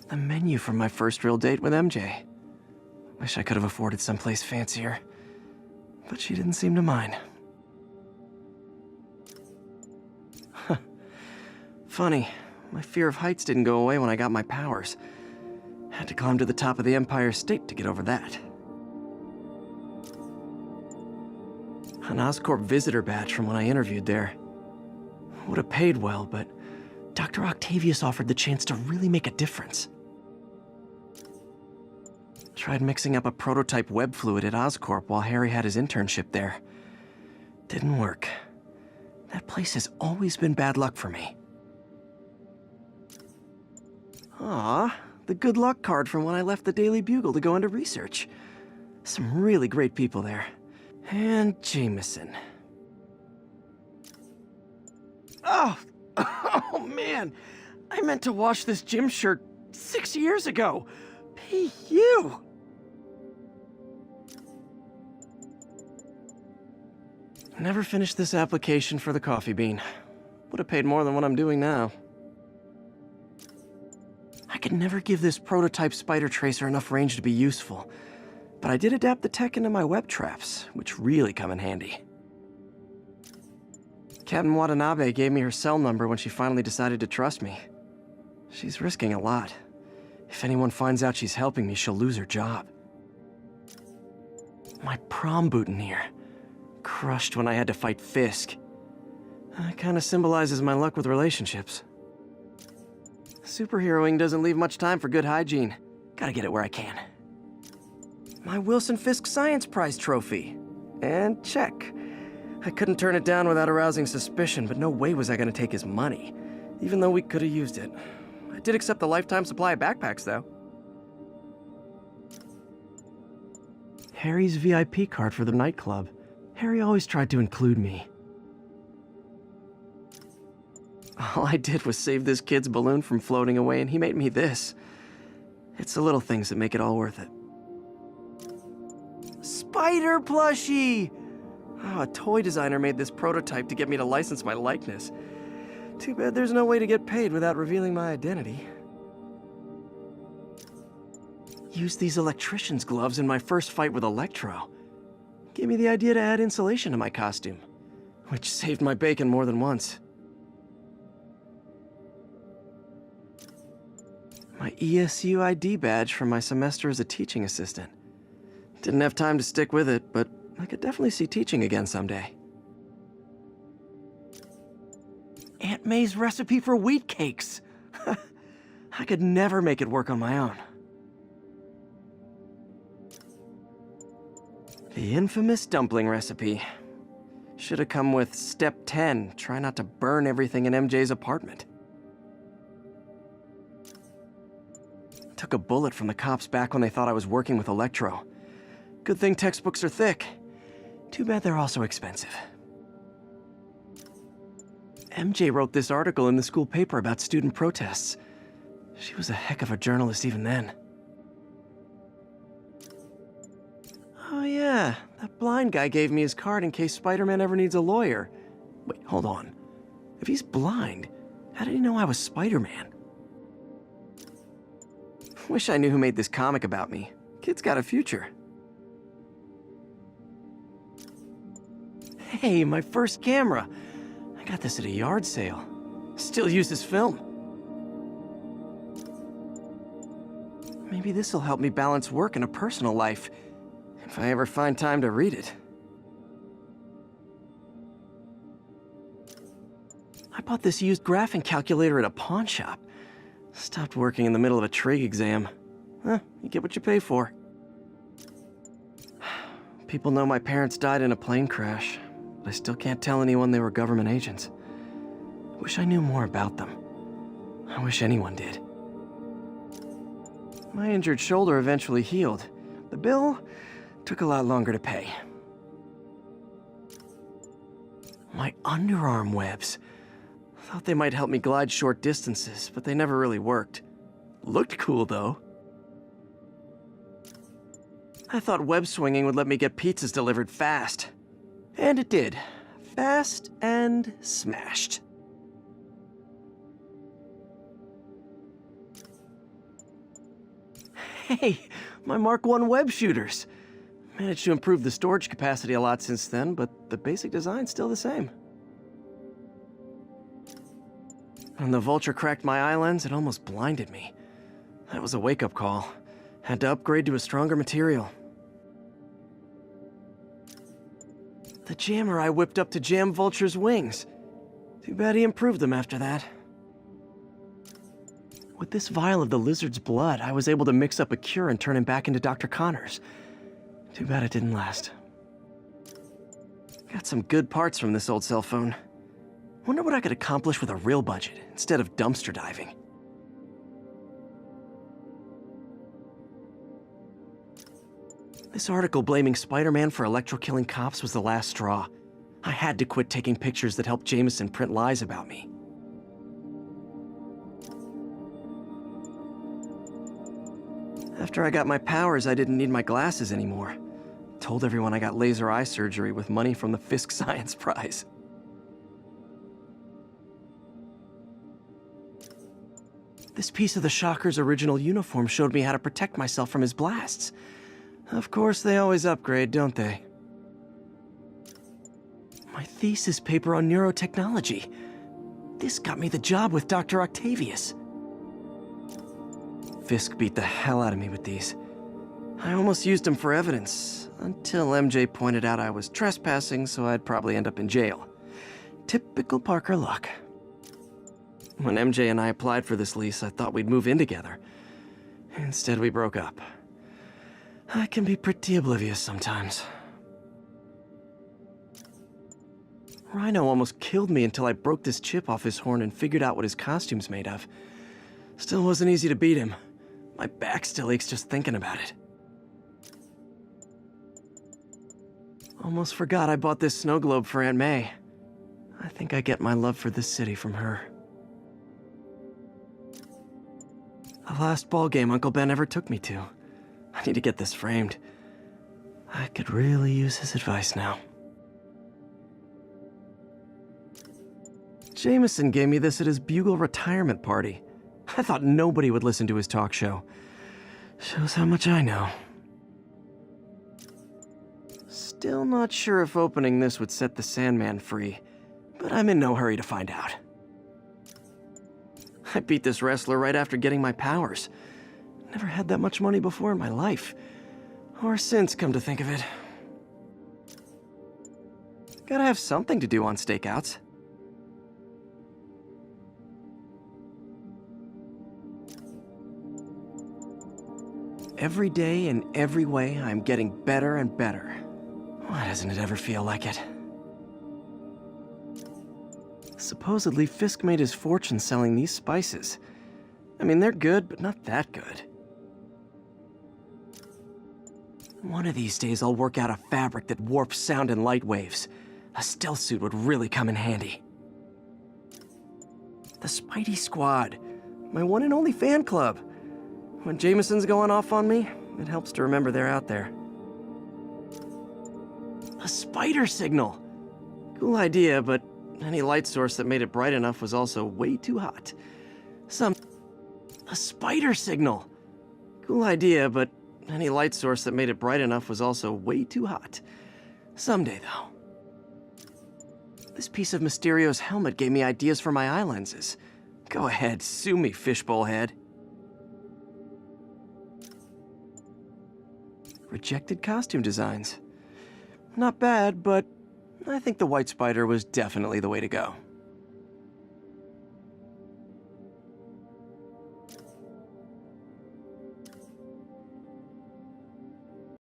The menu from my first real date with MJ. Wish I could have afforded someplace fancier, but she didn't seem to mind. Funny, my fear of heights didn't go away when I got my powers. Had to climb to the top of the Empire State to get over that. An Oscorp visitor badge from when I interviewed there. Would have paid well, but Dr. Octavius offered the chance to really make a difference. Tried mixing up a prototype web fluid at Oscorp while Harry had his internship there. Didn't work. That place has always been bad luck for me. Ah, the good luck card from when I left the Daily Bugle to go into research. Some really great people there. And Jameson. Oh, oh man! I meant to wash this gym shirt 6 years ago. P.U. Never finished this application for the coffee bean. Would have paid more than what I'm doing now. I could never give this prototype spider tracer enough range to be useful, but I did adapt the tech into my web traps, which really come in handy. Captain Watanabe gave me her cell number when she finally decided to trust me. She's risking a lot. If anyone finds out she's helping me, she'll lose her job. My prom boutonniere. Crushed when I had to fight Fisk. Kinda symbolizes my luck with relationships. Superheroing doesn't leave much time for good hygiene. Gotta get it where I can. My Wilson Fisk Science Prize trophy. And check. I couldn't turn it down without arousing suspicion, but no way was I gonna take his money, even though we could have used it. I did accept the lifetime supply of backpacks, though. Harry's VIP card for the nightclub. Harry always tried to include me. All I did was save this kid's balloon from floating away, and he made me this. It's the little things that make it all worth it. Spider plushie! Oh, a toy designer made this prototype to get me to license my likeness. Too bad there's no way to get paid without revealing my identity. Used these electrician's gloves in my first fight with Electro. Gave me the idea to add insulation to my costume, which saved my bacon more than once. My ESU ID badge from my semester as a teaching assistant. Didn't have time to stick with it, but I could definitely see teaching again someday. Aunt May's recipe for wheat cakes. I could never make it work on my own. The infamous dumpling recipe. Should have come with step 10, try not to burn everything in MJ's apartment. Took a bullet from the cops back when they thought I was working with Electro. Good thing textbooks are thick. Too bad they're also expensive. MJ wrote this article in the school paper about student protests. She was a heck of a journalist even then. Oh yeah, that blind guy gave me his card in case Spider-Man ever needs a lawyer. Wait, hold on. If he's blind, how did he know I was Spider-Man? Wish I knew who made this comic about me. Kid's got a future. Hey, my first camera. I got this at a yard sale. Still uses film. Maybe this'll help me balance work and a personal life, if I ever find time to read it. I bought this used graphing calculator at a pawn shop. Stopped working in the middle of a trig exam. You get what you pay for. People know my parents died in a plane crash, but I still can't tell anyone they were government agents. Wish I knew more about them. I wish anyone did. My injured shoulder eventually healed. The bill took a lot longer to pay. My underarm webs. Thought they might help me glide short distances, but they never really worked. Looked cool, though. I thought web swinging would let me get pizzas delivered fast. And it did. Fast and smashed. Hey, my Mark I web shooters. Managed to improve the storage capacity a lot since then, but the basic design's still the same. When the vulture cracked my eye lens, it almost blinded me. That was a wake-up call. Had to upgrade to a stronger material. The jammer I whipped up to jam Vulture's wings. Too bad he improved them after that. With this vial of the lizard's blood, I was able to mix up a cure and turn him back into Dr. Connors. Too bad it didn't last. Got some good parts from this old cell phone. Wonder what I could accomplish with a real budget, instead of dumpster diving. This article blaming Spider-Man for electro-killing cops was the last straw. I had to quit taking pictures that helped Jameson print lies about me. After I got my powers, I didn't need my glasses anymore. Told everyone I got laser eye surgery with money from the Fisk Science Prize. This piece of the Shocker's original uniform showed me how to protect myself from his blasts. Of course, they always upgrade, don't they? My thesis paper on neurotechnology. This got me the job with Dr. Octavius. Fisk beat the hell out of me with these. I almost used them for evidence, until MJ pointed out I was trespassing, so I'd probably end up in jail. Typical Parker luck. When MJ and I applied for this lease, I thought we'd move in together. Instead, we broke up. I can be pretty oblivious sometimes. Rhino almost killed me until I broke this chip off his horn and figured out what his costume's made of. Still wasn't easy to beat him. My back still aches just thinking about it. Almost forgot I bought this snow globe for Aunt May. I think I get my love for this city from her. The last ball game Uncle Ben ever took me to. I need to get this framed. I could really use his advice now. Jameson gave me this at his Bugle retirement party. I thought nobody would listen to his talk show. Shows how much I know. Still not sure if opening this would set the Sandman free, but I'm in no hurry to find out. I beat this wrestler right after getting my powers. Never had that much money before in my life. Or since, come to think of it. Gotta have something to do on stakeouts. Every day, in every way, I'm getting better and better. Why doesn't it ever feel like it? Supposedly, Fisk made his fortune selling these spices. I mean, they're good, but not that good. One of these days, I'll work out a fabric that warps sound and light waves. A stealth suit would really come in handy. The Spidey Squad. My one and only fan club. When Jameson's going off on me, it helps to remember they're out there. A spider signal. Cool idea, but any light source that made it bright enough was also way too hot. A spider signal. Cool idea, but any light source that made it bright enough was also way too hot. Someday, though. This piece of Mysterio's helmet gave me ideas for my eye lenses. Go ahead, sue me, fishbowl head. Rejected costume designs. Not bad, but I think the white spider was definitely the way to go.